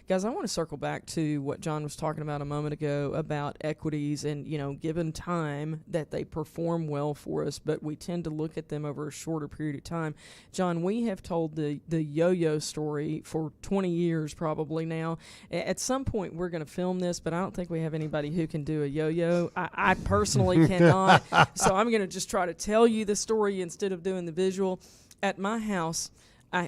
Guys, I want to circle back to what John was talking about a moment ago about equities and, given time that they perform well for us, but we tend to look at them over a shorter period of time. John, we have told the yo-yo story for 20 years probably now. At some point, we're going to film this, but I don't think we have anybody who can do a yo-yo. I personally cannot, so I'm going to just try to tell you the story instead of doing the visual. At my house,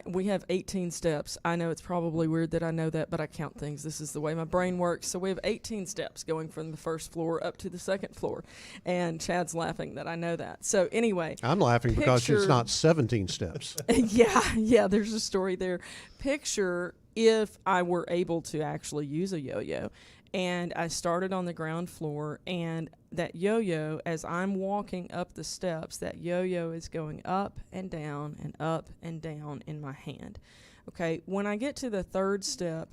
we have 18 steps. I know it's probably weird that I know that, but I count things. This is the way my brain works. So we have 18 steps going from the first floor up to the second floor. And Chad's laughing that I know that. So anyway. I'm laughing because it's not 17 steps. Yeah, there's a story there. Picture if I were able to actually use a yo-yo. And I started on the ground floor, and that yo-yo, as I'm walking up the steps, that yo-yo is going up and down in my hand. Okay, when I get to the third step,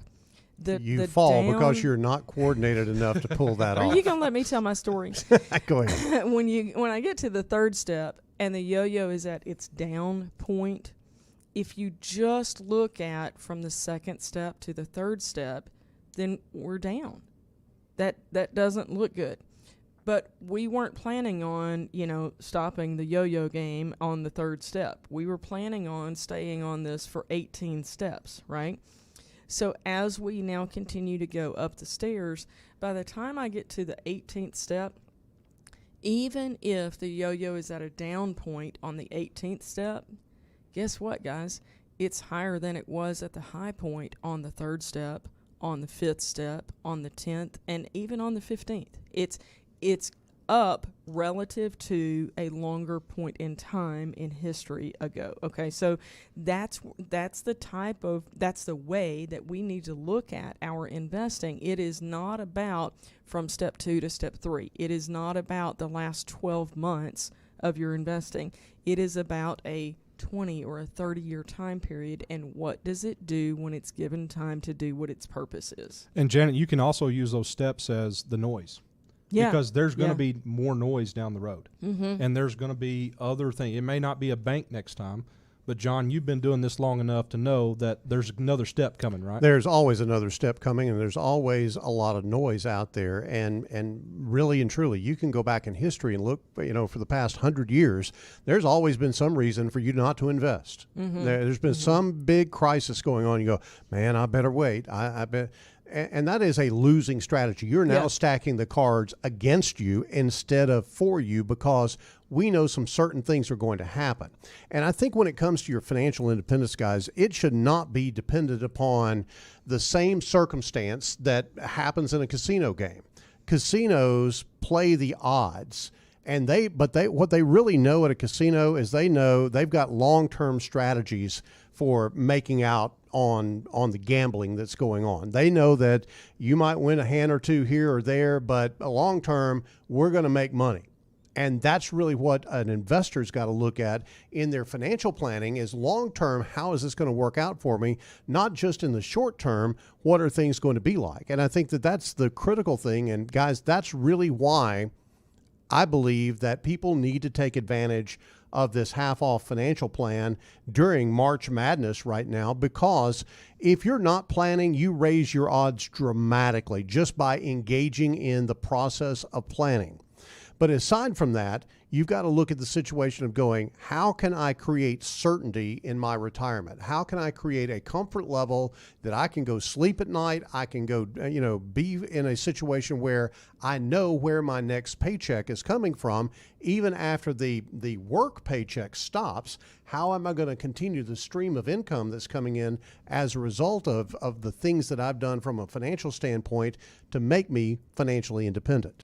you fall because you're not coordinated enough to pull that off. Are you going to let me tell my story? Go ahead. When I get to the third step and the yo-yo is at its down point, if you just look at from the second step to the third step, then we're down. That doesn't look good. But we weren't planning on, stopping the yo-yo game on the third step. We were planning on staying on this for 18 steps, right? So as we now continue to go up the stairs, by the time I get to the 18th step, even if the yo-yo is at a down point on the 18th step, guess what, guys? It's higher than it was at the high point on the third step, on the 5th step, on the 10th, and even on the 15th. It's up relative to a longer point in time in history ago. Okay, so that's the way that we need to look at our investing. It is not about from step 2 to step 3. It is not about the last 12 months of your investing. It is about a 20 or a 30-year time period, and what does it do when it's given time to do what its purpose is. And Janet, you can also use those steps as the noise. Yeah. Because there's going to be more noise down the road. Mm-hmm. And there's going to be other things. It may not be a bank next time, but John, you've been doing this long enough to know that there's another step coming, right? There's always another step coming, and there's always a lot of noise out there. And really and truly, you can go back in history and look, for the past 100 years, there's always been some reason for you not to invest. Mm-hmm. There's been some big crisis going on. You go, man, I better wait. I bet. And that is a losing strategy. You're now stacking the cards against you instead of for you, because we know some certain things are going to happen. And I think when it comes to your financial independence, guys, it should not be dependent upon the same circumstance that happens in a casino game. Casinos play the odds. And what they really know at a casino is they know they've got long-term strategies for making out on the gambling that's going on. They know that you might win a hand or two here or there, but long term, we're going to make money. And that's really what an investor's got to look at in their financial planning is long term, how is this going to work out for me? Not just in the short term, what are things going to be like? And I think that that's the critical thing. And guys, that's really why I believe that people need to take advantage of this half-off financial plan during March Madness right now, because if you're not planning, you raise your odds dramatically just by engaging in the process of planning. But aside from that, you've got to look at the situation of going, how can I create certainty in my retirement? How can I create a comfort level that I can go sleep at night? I can go, be in a situation where I know where my next paycheck is coming from, even after the work paycheck stops. How am I going to continue the stream of income that's coming in as a result of the things that I've done from a financial standpoint to make me financially independent?